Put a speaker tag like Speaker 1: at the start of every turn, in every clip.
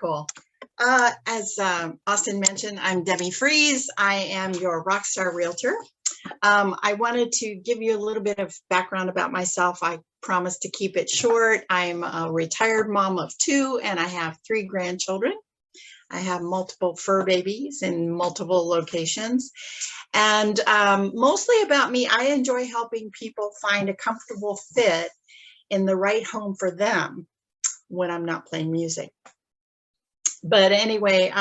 Speaker 1: cool. As Austin mentioned, I'm Debby Fries. I am your rockstar realtor. I wanted to give you a little bit of background about myself. I promised to keep it short. I'm a retired mom of 2, and I have 3 grandchildren. I have multiple fur babies in multiple locations. And mostly about me, I enjoy helping people find a comfortable fit in the right home for them when I'm not playing music. But anyway,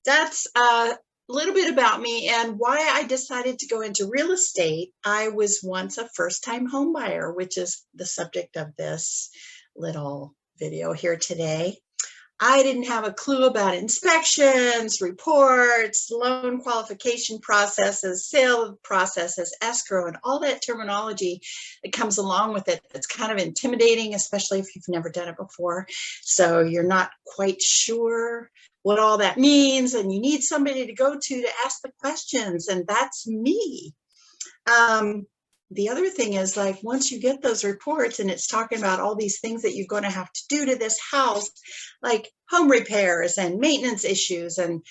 Speaker 1: that's a little bit about me and why I decided to go into real estate. I was once a first-time home buyer, which is the subject of this little video here today. I didn't have a clue about inspections, reports, loan qualification processes, sale processes, escrow, and all that terminology that comes along with it. It's kind of intimidating, especially if you've never done it before. So you're not quite sure what all that means, and you need somebody to go to ask the questions, and that's me. The other thing is, like, once you get those reports and it's talking about all these things that you're going to have to do to this house, like home repairs and maintenance issues. And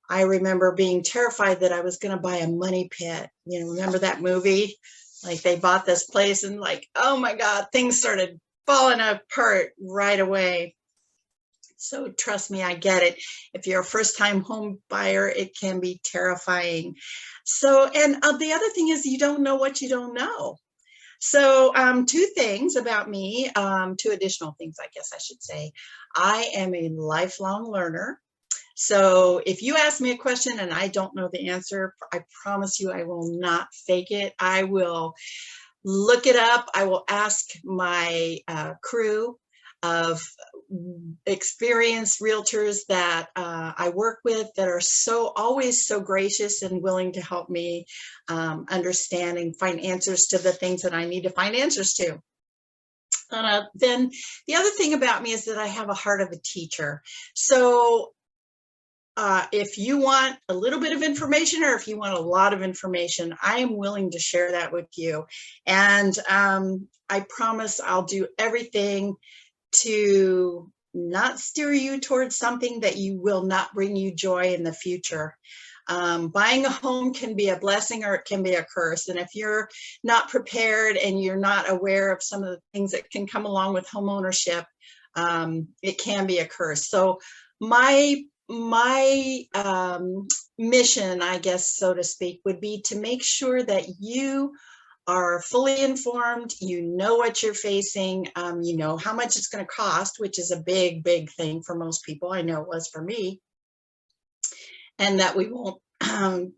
Speaker 1: I remember being terrified that I was going to buy a money pit. You know, remember that movie? Like, they bought this place and, like, oh my God, things started falling apart right away. So trust me, I get it. If you're a first-time home buyer, it can be terrifying. So, and the other thing is, you don't know what you don't know. So 2 things about me, 2 additional things, I guess I should say. I am a lifelong learner. So if you ask me a question and I don't know the answer, I promise you I will not fake it. I will look it up. I will ask my crew of experienced realtors that I work with that are always so gracious and willing to help me understand and find answers to the things that I need to find answers to. Then the other thing about me is that I have a heart of a teacher. So if you want a little bit of information or if you want a lot of information, I am willing to share that with you. And I promise I'll do everything to not steer you towards something that you will not bring you joy in the future. Buying a home can be a blessing or it can be a curse. And if you're not prepared and you're not aware of some of the things that can come along with home ownership, it can be a curse. So my mission, I guess, so to speak, would be to make sure that you are fully informed, you know what you're facing, you know how much it's going to cost, which is a big, big thing for most people. I know it was for me. And that we won't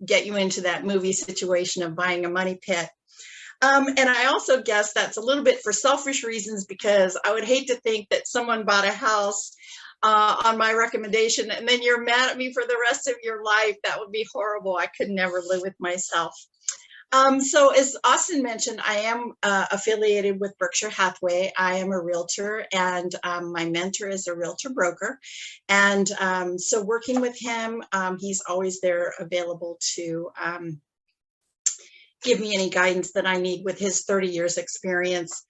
Speaker 1: get you into that movie situation of buying a money pit. And I also guess that's a little bit for selfish reasons, because I would hate to think that someone bought a house on my recommendation and then you're mad at me for the rest of your life. That would be horrible. I could never live with myself. So as Austin mentioned, I am affiliated with Berkshire Hathaway. I am a realtor, and my mentor is a realtor broker. And so working with him, he's always there available to give me any guidance that I need with his 30 years experience.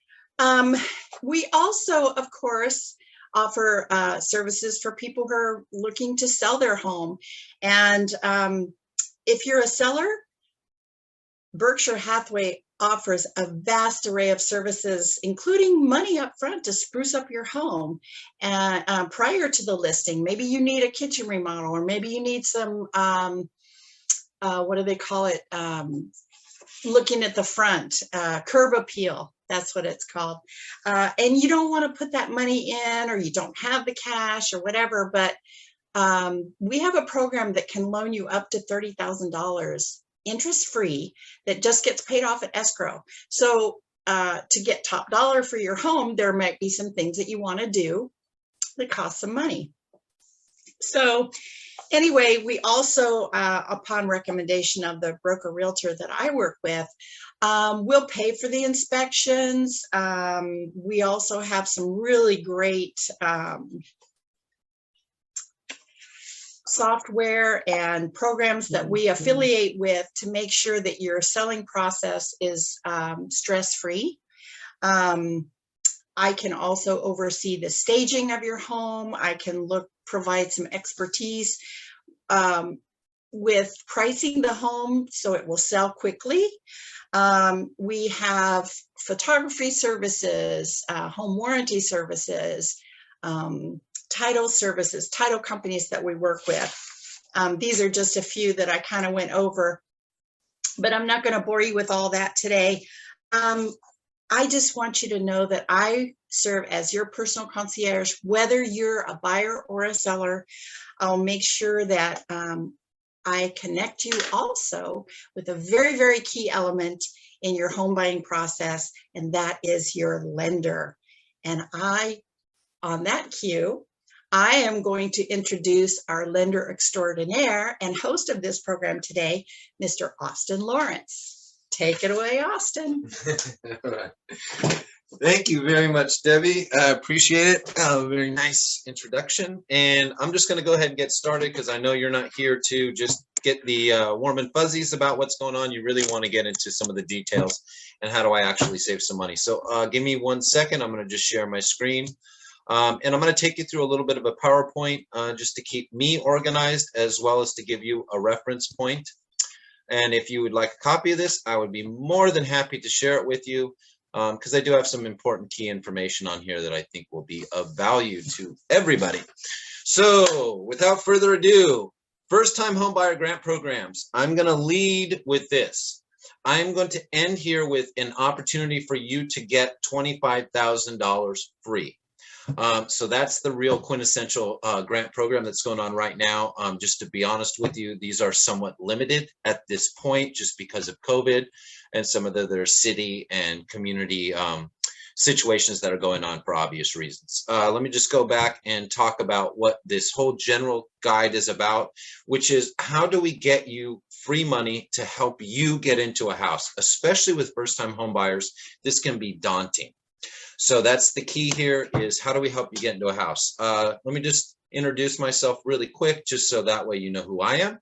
Speaker 1: We also, of course, offer services for people who are looking to sell their home. And if you're a seller, Berkshire Hathaway offers a vast array of services, including money up front to spruce up your home prior to the listing. Maybe you need a kitchen remodel, or maybe you need some, what do they call it? Looking at the front, curb appeal. That's what it's called. And you don't want to put that money in, or you don't have the cash or whatever, but we have a program that can loan you up to $30,000 interest-free that just gets paid off at escrow. So to get top dollar for your home, there might be some things that you want to do that cost some money. So anyway, we also, upon recommendation of the broker realtor that I work with, we'll pay for the inspections. We also have some really great software and programs that we affiliate with to make sure that your selling process is stress-free. I can also oversee the staging of your home. I can provide some expertise with pricing the home so it will sell quickly. We have photography services, home warranty services, title services, title companies that we work with. These are just a few that I kind of went over, but I'm not going to bore you with all that today. I just want you to know that I serve as your personal concierge, whether you're a buyer or a seller. I'll make sure that I connect you also with a very, very key element in your home buying process, and that is your lender. And on that cue, I am going to introduce our lender extraordinaire and host of this program today, Mr. Austin Lawrence. Take it away, Austin.
Speaker 2: All right. Thank you very much, Debbie. I appreciate it. Very nice introduction. And I'm just going to go ahead and get started because I know you're not here to just get the warm and fuzzies about what's going on. You really want to get into some of the details and how do I actually save some money. So give me 1 second. I'm going to just share my screen. And I'm going to take you through a little bit of a PowerPoint just to keep me organized as well as to give you a reference point. And if you would like a copy of this, I would be more than happy to share it with you because I do have some important key information on here that I think will be of value to everybody. So without further ado, first-time homebuyer grant programs. I'm going to lead with this. I'm going to end here with an opportunity for you to get $25,000 free. So that's the real quintessential grant program that's going on right now. Just to be honest with you, these are somewhat limited at this point just because of COVID and some of their city and community situations that are going on for obvious reasons. Let me just go back and talk about what this whole general guide is about, which is how do we get you free money to help you get into a house, especially with first-time home buyers. This can be daunting. So that's the key here is how do we help you get into a house? Let me just introduce myself really quick, just so that way you know who I am.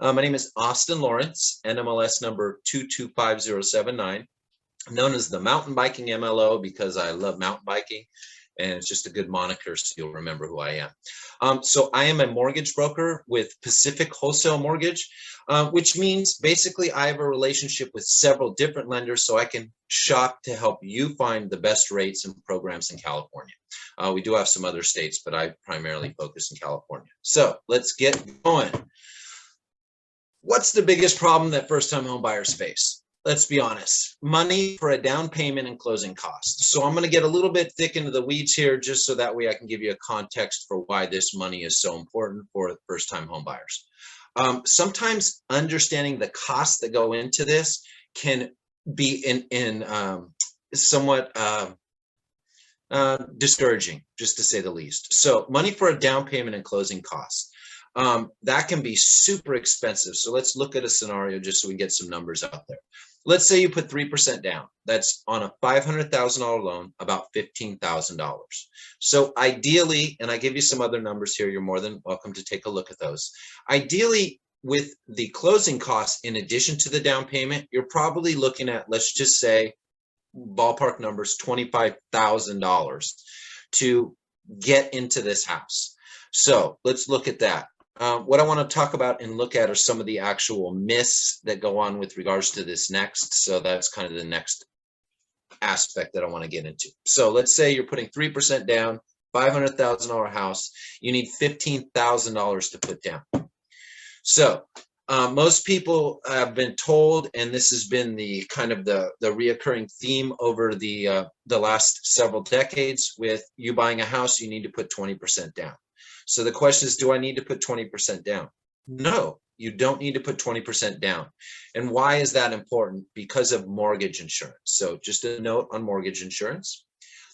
Speaker 2: My name is Austin Lawrence, NMLS number 225079, known as the Mountain Biking MLO because I love mountain biking, and it's just a good moniker so you'll remember who I am. So I am a mortgage broker with Pacific Wholesale Mortgage, which means basically I have a relationship with several different lenders so I can shop to help you find the best rates and programs in California. We do have some other states, but I primarily focus in California. So let's get going. What's the biggest problem that first-time home buyers face? Let's be honest, money for a down payment and closing costs. So I'm going to get a little bit thick into the weeds here just so that way I can give you a context for why this money is so important for first-time home buyers. Sometimes understanding the costs that go into this can be somewhat discouraging, just to say the least. So money for a down payment and closing costs. That can be super expensive. So let's look at a scenario just so we get some numbers out there. Let's say you put 3% down. That's on a $500,000 loan, about $15,000. So ideally, and I give you some other numbers here, you're more than welcome to take a look at those. Ideally, with the closing costs, in addition to the down payment, you're probably looking at, let's just say, ballpark numbers, $25,000 to get into this house. So let's look at that. What I want to talk about and look at are some of the actual myths that go on with regards to this next. So that's kind of the next aspect that I want to get into. So let's say you're putting 3% down, $500,000 house. You need $15,000 to put down. So most people have been told, and this has been the kind of the reoccurring theme over the last several decades, with you buying a house, you need to put 20% down. So the question is, do I need to put 20% down? No, you don't need to put 20% down. And why is that important? Because of mortgage insurance. So just a note on mortgage insurance.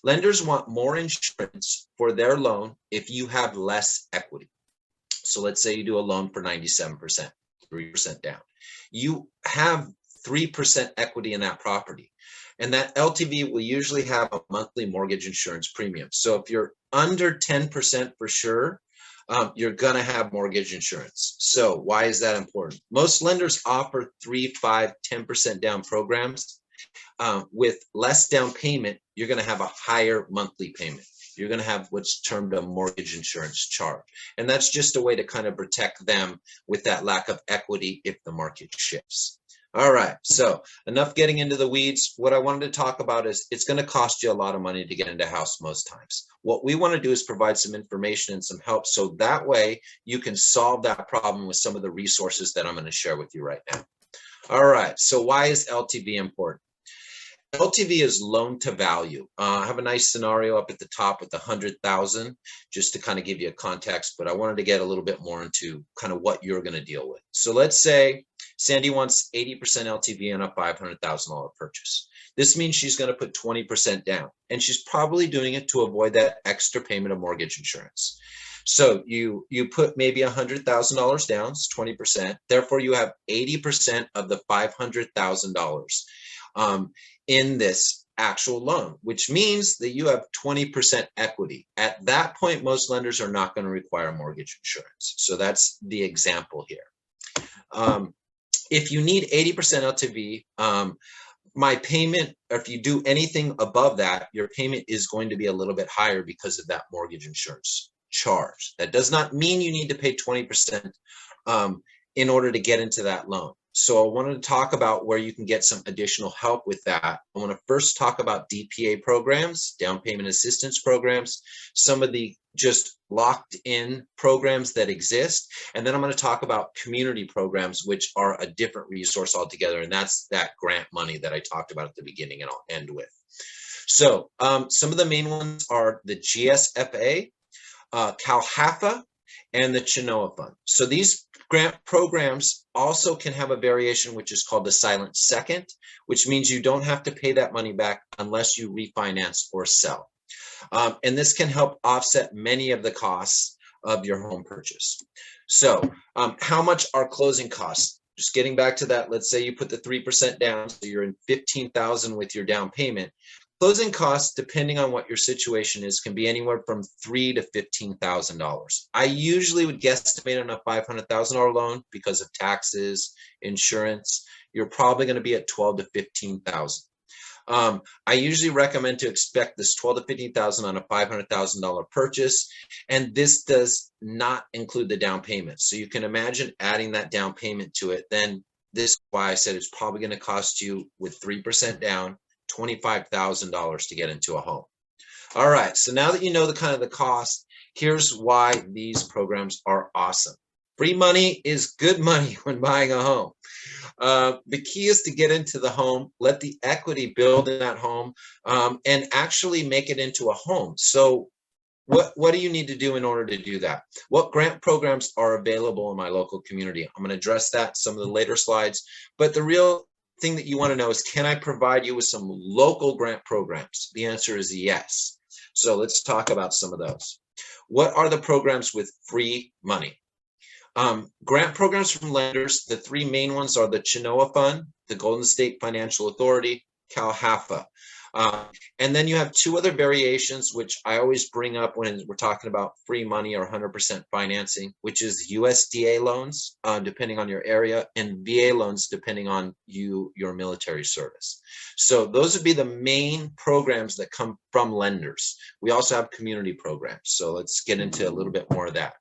Speaker 2: Lenders want more insurance for their loan if you have less equity. So let's say you do a loan for 97%, 3% down. You have 3% equity in that property. And that LTV will usually have a monthly mortgage insurance premium. So if you're under 10% for sure, you're going to have mortgage insurance. So why is that important? Most lenders offer 3, 5, 10% down programs. with less down payment, you're going to have a higher monthly payment. You're going to have what's termed a mortgage insurance charge. And that's just a way to kind of protect them with that lack of equity if the market shifts. All right, so enough getting into the weeds. What I wanted to talk about is it's going to cost you a lot of money to get into a house most times. What we want to do is provide some information and some help so that way you can solve that problem with some of the resources that I'm going to share with you right now. All right, so why is LTV important? LTV is loan to value. I have a nice scenario up at the top with 100,000 just to kind of give you a context, but I wanted to get a little bit more into kind of what you're going to deal with. So let's say Sandy wants 80% LTV on a $500,000 purchase. This means she's going to put 20% down, and she's probably doing it to avoid that extra payment of mortgage insurance. So you put maybe $100,000 down, it's 20%. Therefore, you have 80% of the $500,000 in this actual loan, which means that you have 20% equity. At that point, most lenders are not going to require mortgage insurance. So that's the example here. If you need 80% LTV, my payment, or if you do anything above that, your payment is going to be a little bit higher because of that mortgage insurance charge. That does not mean you need to pay 20% in order to get into that loan. So I wanted to talk about where you can get some additional help with that. I want to first talk about DPA programs, down payment assistance programs, some of the just locked in programs that exist. And then I'm going to talk about community programs, which are a different resource altogether. And that's that grant money that I talked about at the beginning, and I'll end with. So some of the main ones are the GSFA, CalHFA, and the Chinoa Fund. So these grant programs also can have a variation, which is called the silent second, which means you don't have to pay that money back unless you refinance or sell. And this can help offset many of the costs of your home purchase. So how much are closing costs? Just getting back to that, let's say you put the 3% down, so you're in $15,000 with your down payment. Closing costs, depending on what your situation is, can be anywhere from $3,000 to $15,000. I usually would guesstimate on a $500,000 loan because of taxes, insurance. You're probably going to be at $12,000 to $15,000. I usually recommend to expect this $12,000 to $15,000 on a $500,000 purchase, and this does not include the down payment. So you can imagine adding that down payment to it. Then this is why I said it's probably going to cost you, with 3% down, $25,000 to get into a home. All right, so now that you know the kind of the cost, here's why these programs are awesome. Free money is good money when buying a home. The key is to get into the home, let the equity build in that home, and actually make it into a home. So what do you need to do in order to do that? What grant programs are available in my local community? I'm going to address that in some of the later slides, but the real thing that you want to know is, can I provide you with some local grant programs? The answer is yes. So let's talk about some of those. What are the programs with free money? Grant programs from lenders, the three main ones are the Chinoa Fund, the Golden State Financial Authority, CalHFA. And then you have two other variations, which I always bring up when we're talking about free money or 100% financing, which is USDA loans, depending on your area, and VA loans, depending on your military service. So those would be the main programs that come from lenders. We also have community programs. So let's get into a little bit more of that.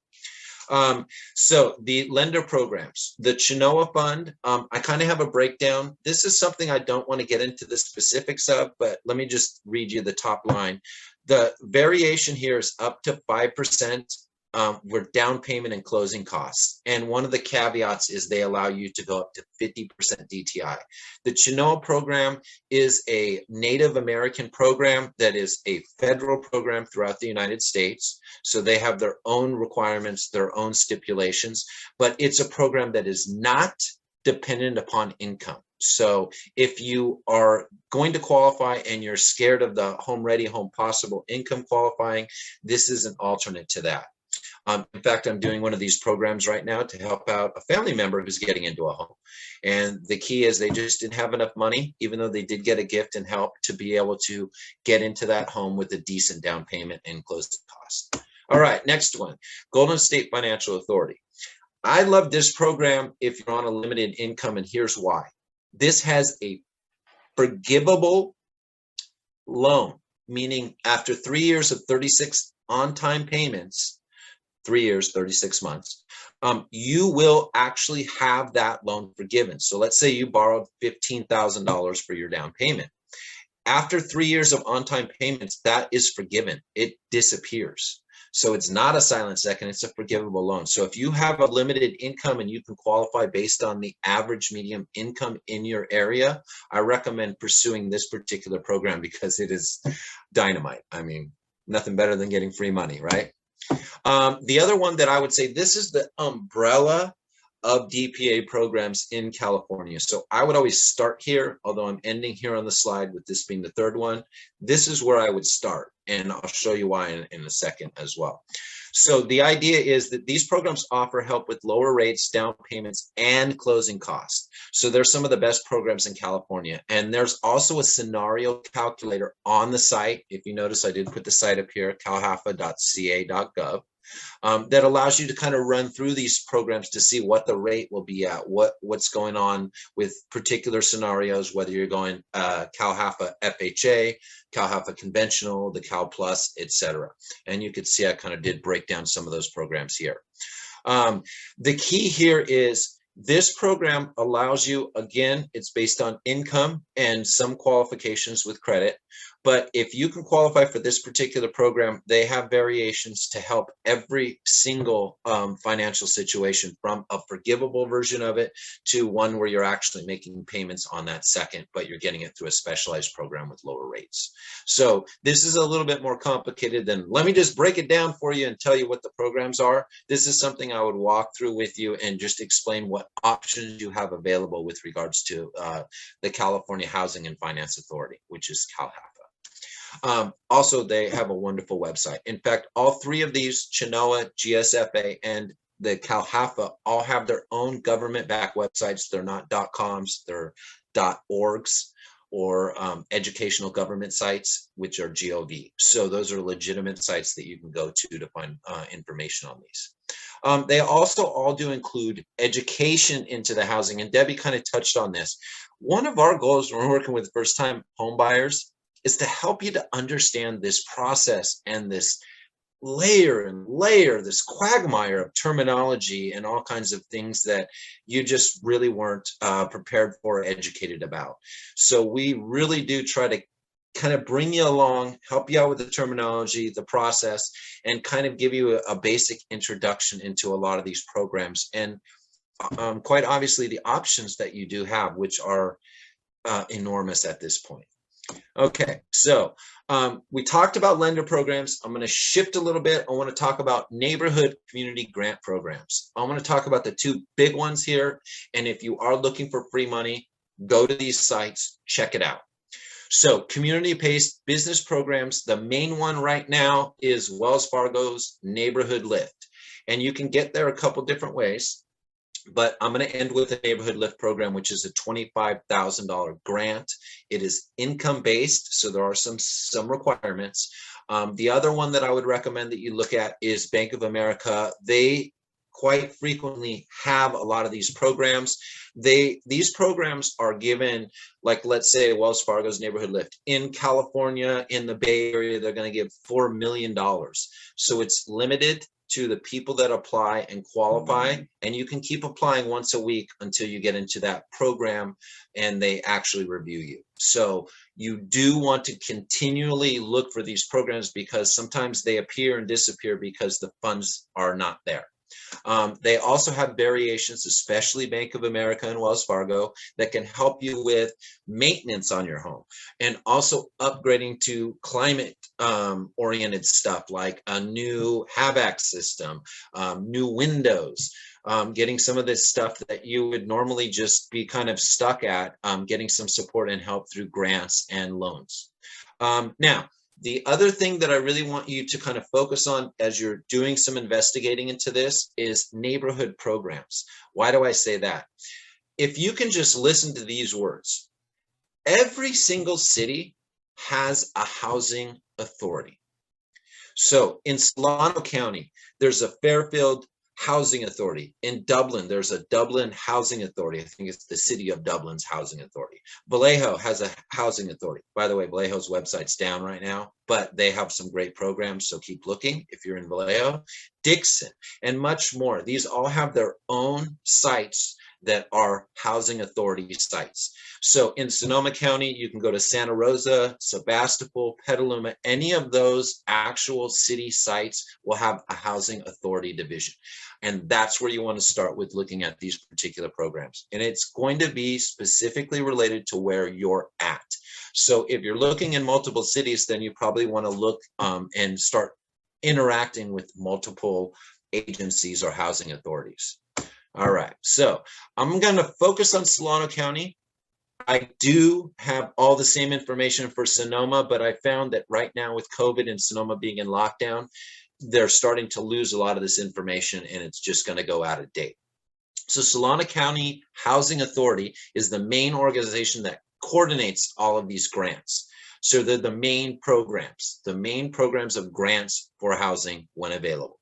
Speaker 2: So the lender programs, the Chinoa Fund, I kind of have a breakdown. This is something I don't want to get into the specifics of, but let me just read you the top line. The variation here is up to 5% with down payment and closing costs. And one of the caveats is they allow you to go up to 50% DTI. The Chinoa program is a Native American program that is a federal program throughout the United States. So they have their own requirements, their own stipulations, but it's a program that is not dependent upon income. So if you are going to qualify and you're scared of the home ready, home possible income qualifying, this is an alternate to that. In fact, I'm doing one of these programs right now to help out a family member who's getting into a home. And the key is they just didn't have enough money, even though they did get a gift and help, to be able to get into that home with a decent down payment and closing costs. All right, next one, Golden State Financial Authority. I love this program if you're on a limited income, and here's why. This has a Forgivable loan, meaning after 3 years of 36 on-time payments, 3 years, 36 months, you will actually have that loan forgiven. So let's say you borrowed $15,000 for your down payment. After 3 years of on-time payments, that is forgiven. It disappears. So it's not a silent second, it's a forgivable loan. So if you have a limited income and you can qualify based on the average medium income in your area, I recommend pursuing this particular program because it is dynamite. I mean, nothing better than getting free money, right? The other one that I would say, this is the umbrella of DPA programs in California. So I would always start here, although I'm ending here on the slide with this being the third one. This is where I would start, and I'll show you why in a second as well. So the idea is that these programs offer help with lower rates, down payments, and closing costs. So they're some of the best programs in California. And there's also a scenario calculator on the site. If you notice, I did put the site up here, calhafa.ca.gov. That allows you to kind of run through these programs to see what the rate will be at, what's going on with particular scenarios, whether you're going CalHAFA FHA, CalHAFA conventional, the Cal Plus, etc. And you could see I kind of did break down some of those programs here. The key here is this program allows you, again, it's based on income and some qualifications with credit. But if you can qualify for this particular program, they have variations to help every single financial situation, from a forgivable version of it to one where you're actually making payments on that second, but you're getting it through a specialized program with lower rates. So this is a little bit more complicated than, let me just break it down for you and tell you what the programs are. This is something I would walk through with you and just explain what options you have available with regards to the California Housing and Finance Authority, which is CalHAFA. Also, they have a wonderful website. In fact, all three of these, Chinoa, GSFA, and the CalHAFA, all have their own government-backed websites. They're not .coms, they're .orgs, or educational government sites, which are .gov. So those are legitimate sites that you can go to find information on these. They also all do include education into the housing, and Debbie kind of touched on this. One of our goals when we're working with first-time home buyers is to help you to understand this process and this layer, this quagmire of terminology and all kinds of things that you just really weren't prepared for or educated about. So we really do try to kind of bring you along, help you out with the terminology, the process, and kind of give you a basic introduction into a lot of these programs. And quite obviously the options that you do have, which are enormous at this point. Okay, so we talked about lender programs. I'm going to shift a little bit. I want to talk about neighborhood community grant programs. I want to talk about the two big ones here. And if you are looking for free money, go to these sites, check it out. So community-based business programs, the main one right now is Wells Fargo's Neighborhood Lift. And you can get there a couple different ways. But I'm going to end with the Neighborhood Lift program, which is a $25,000 grant. It is income-based, so there are some requirements. The other one that I would recommend that you look at is Bank of America. They quite frequently have a lot of these programs. These programs are given, like let's say Wells Fargo's Neighborhood Lift. In California, in the Bay Area, they're going to give $4 million. So it's limited to the people that apply and qualify, and you can keep applying once a week until you get into that program and they actually review you. So you do want to continually look for these programs because sometimes they appear and disappear because the funds are not there. They also have variations, especially Bank of America and Wells Fargo, that can help you with maintenance on your home and also upgrading to climate oriented stuff like a new HVAC system, new windows, getting some of this stuff that you would normally just be kind of stuck at, getting some support and help through grants and loans. Now, the other thing that I really want you to kind of focus on as you're doing some investigating into this is neighborhood programs. Why do I say that? If you can just listen to these words, every single city has a housing authority. So in Solano County, there's a Fairfield housing authority. In Dublin, there's a Dublin Housing Authority. I think it's the City of Dublin's Housing Authority. Vallejo has a housing authority. By the way, Vallejo's website's down right now, but they have some great programs, so keep looking if you're in Vallejo. Dixon, and much more. These all have their own sites that are housing authority sites. So in Sonoma County, you can go to Santa Rosa, Sebastopol, Petaluma. Any of those actual city sites will have a housing authority division. And that's where you want to start with looking at these particular programs. And it's going to be specifically related to where you're at. So if you're looking in multiple cities, then you probably want to look and start interacting with multiple agencies or housing authorities. All right, so I'm going to focus on Solano County. I do have all the same information for Sonoma, but I found that right now with COVID and Sonoma being in lockdown, they're starting to lose a lot of this information and it's just going to go out of date. So Solano County Housing Authority is the main organization that coordinates all of these grants. So they're the main programs of grants for housing when available.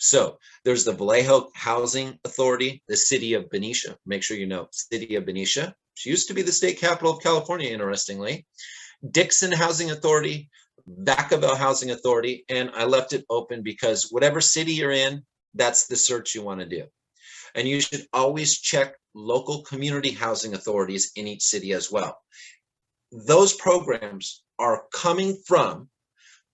Speaker 2: So there's the Vallejo Housing Authority, the City of Benicia. Make sure you know City of Benicia. She used to be the state capital of California, interestingly. Dixon Housing Authority, Vacaville Housing Authority, and I left it open because whatever city you're in, that's the search you want to do. And you should always check local community housing authorities in each city as well. Those programs are coming from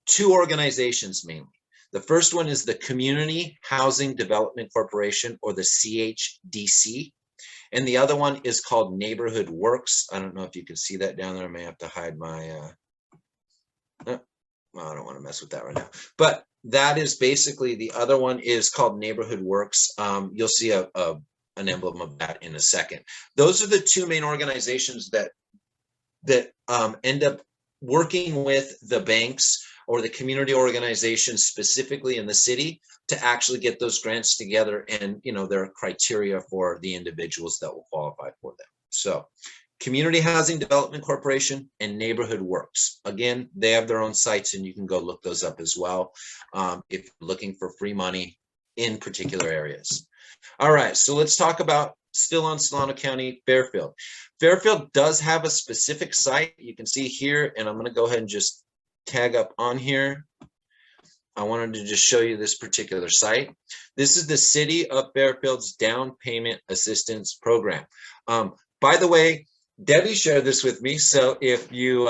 Speaker 2: two organizations mainly. The first one is the Community Housing Development Corporation, or the CHDC. And the other one is called Neighborhood Works. I don't know if you can see that down there. I may have to hide my, well, I don't want to mess with that right now. But that is basically, the other one is called Neighborhood Works. You'll see an emblem of that in a second. Those are the two main organizations that end up working with the banks or the community organizations specifically in the city to actually get those grants together, and there are criteria for the individuals that will qualify for them. So Community Housing Development Corporation and Neighborhood Works. Again, they have their own sites and you can go look those up as well if you're looking for free money in particular areas. All right, so let's talk about, still on Solano County, Fairfield. Fairfield does have a specific site you can see here, and I'm going to go ahead and just tag up on here. I wanted to just show you this particular site. This is the City of Fairfield's Down Payment Assistance Program. By the way, Debbie shared this with me. So if you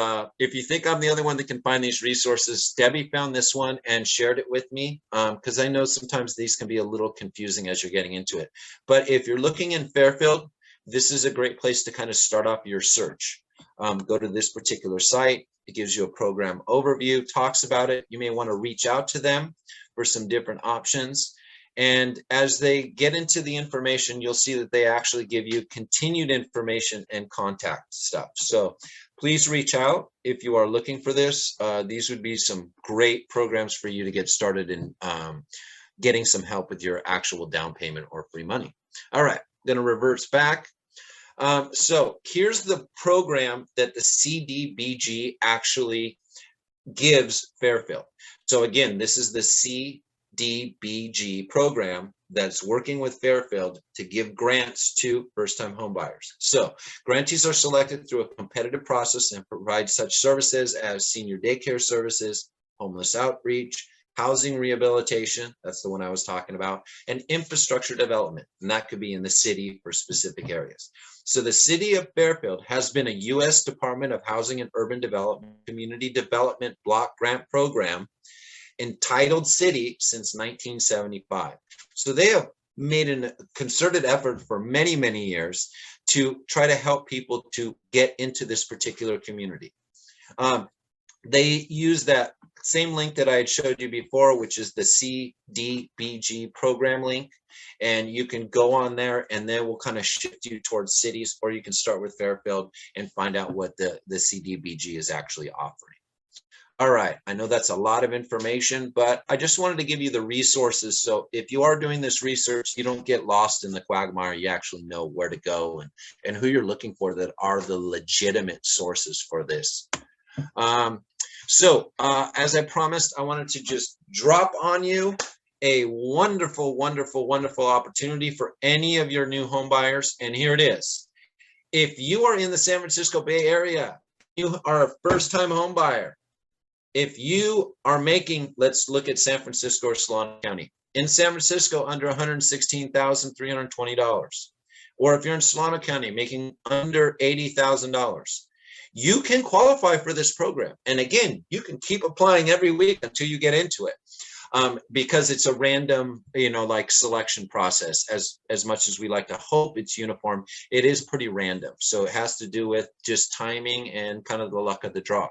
Speaker 2: think I'm the only one that can find these resources, Debbie found this one and shared it with me, because I know sometimes these can be a little confusing as you're getting into it. But if you're looking in Fairfield, this is a great place to kind of start off your search. Go to this particular site. It gives you a program overview, talks about it. You may want to reach out to them for some different options. And as they get into the information, you'll see that they actually give you continued information and contact stuff. So please reach out if you are looking for this. These would be some great programs for you to get started in getting some help with your actual down payment or free money. All right, then it reverts back. So here's the program that the CDBG actually gives Fairfield. So again, this is the CDBG program that's working with Fairfield to give grants to first-time homebuyers. So grantees are selected through a competitive process and provide such services as senior daycare services, homeless outreach, housing rehabilitation, that's the one I was talking about, and infrastructure development, and that could be in the city for specific areas. So the City of Fairfield has been a U.S. Department of Housing and Urban Development Community Development Block Grant Program entitled City since 1975. So they have made a concerted effort for many, many years to try to help people to get into this particular community. They use that same link that I had showed you before, which is the CDBG program link. And you can go on there and they will kind of shift you towards cities, or you can start with Fairfield and find out what the CDBG is actually offering. All right, I know that's a lot of information, but I just wanted to give you the resources. So if you are doing this research, you don't get lost in the quagmire. You actually know where to go and who you're looking for that are the legitimate sources for this. So as I promised, I wanted to just drop on you a wonderful, wonderful, wonderful opportunity for any of your new home buyers. And here it is. If you are in the San Francisco Bay Area, you are a first-time home buyer. If you are making, let's look at San Francisco or Solano County. In San Francisco, under $116,320. Or if you're in Solano County making under $80,000, you can qualify for this program. And again, you can keep applying every week until you get into it. Because it's a random, like selection process. As much as we like to hope it's uniform, it is pretty random. So it has to do with just timing and kind of the luck of the draw.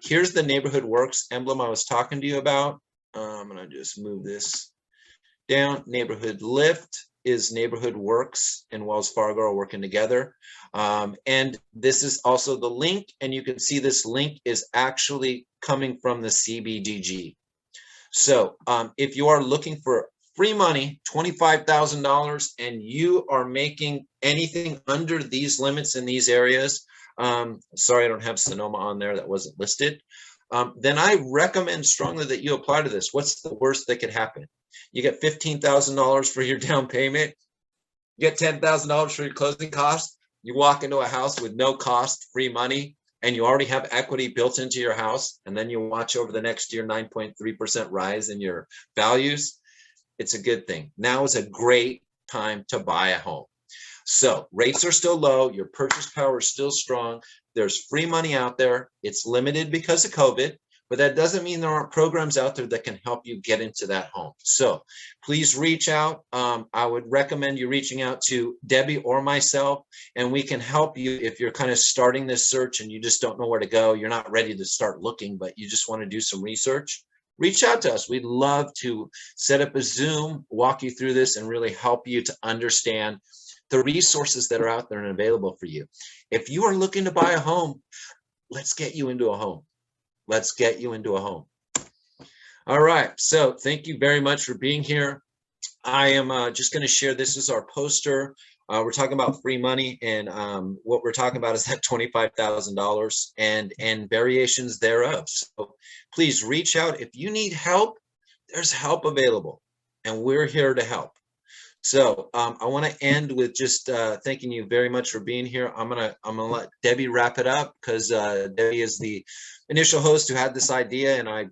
Speaker 2: Here's the Neighborhood Works emblem I was talking to you about. I'm gonna just move this down. Neighborhood Lift is Neighborhood Works and Wells Fargo are working together. And this is also the link, and you can see this link is actually coming from the CBDG. So if you are looking for free money, $25,000, and you are making anything under these limits in these areas, sorry, I don't have Sonoma on there, that wasn't listed, then I recommend strongly that you apply to this. What's the worst that could happen? You get $15,000 for your down payment, you get $10,000 for your closing costs, you walk into a house with no cost, free money, and you already have equity built into your house, and then you watch over the next year 9.3% rise in your values. It's a good thing. Now is a great time to buy a home. So rates are still low, your purchase power is still strong, there's free money out there. It's limited because of COVID, but that doesn't mean there aren't programs out there that can help you get into that home. So please reach out. I would recommend you reaching out to Debbie or myself, and we can help you if you're kind of starting this search and you just don't know where to go. You're not ready to start looking, but you just want to do some research. Reach out to us. We'd love to set up a Zoom, walk you through this, and really help you to understand the resources that are out there and available for you. If you are looking to buy a home, let's get you into a home. Let's get you into a home. All right, so thank you very much for being here. I am just going to share, this is our poster. We're talking about free money, and what we're talking about is that $25,000 and variations thereof. So please reach out. If you need help, there's help available, and we're here to help. So I want to end with just thanking you very much for being here. I'm gonna let Debbie wrap it up, because Debbie is the initial host who had this idea, and I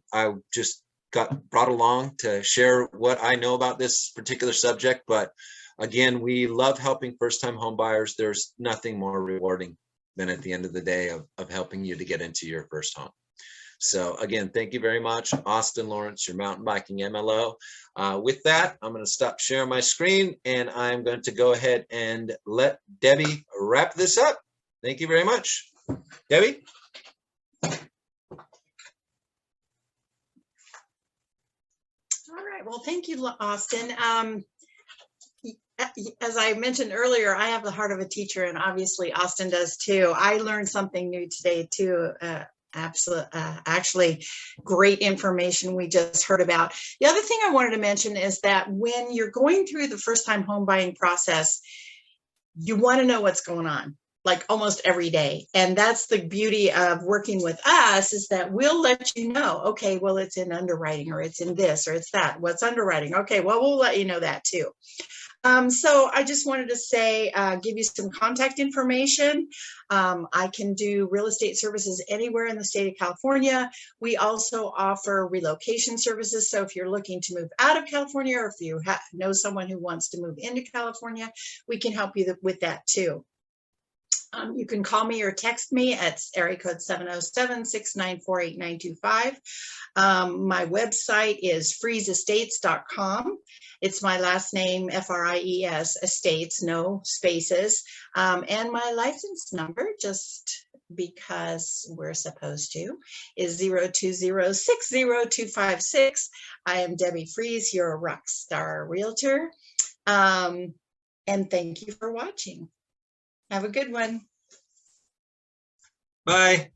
Speaker 2: just got brought along to share what I know about this particular subject. But again, we love helping first-time home buyers. There's nothing more rewarding than at the end of the day of helping you to get into your first home. So again, thank you very much. Austin Lawrence, your mountain biking MLO. With that, I'm going to stop sharing my screen, and I'm going to go ahead and let Debbie wrap this up. Thank you very much. Debbie?
Speaker 1: All right, well, thank you, Austin. As I mentioned earlier, I have the heart of a teacher, and obviously Austin does too. I learned something new today too. Actually great information we just heard about. The other thing I wanted to mention is that when you're going through the first time home buying process, you want to know what's going on, like almost every day. And that's the beauty of working with us, is that we'll let you know, okay, well, it's in underwriting, or it's in this, or it's that. What's underwriting? Okay, well, we'll let you know that too. So I just wanted to say, give you some contact information. I can do real estate services anywhere in the state of California. We also offer relocation services. So if you're looking to move out of California, or if you know someone who wants to move into California, we can help you with that too. You can call me or text me at area code 707-694-8925. My website is friesestates.com. It's my last name, F-R-I-E-S, estates, no spaces. And my license number, just because we're supposed to, is 020-60256. I am Debby Fries, your rock star realtor. And thank you for watching. Have a good one.
Speaker 2: Bye.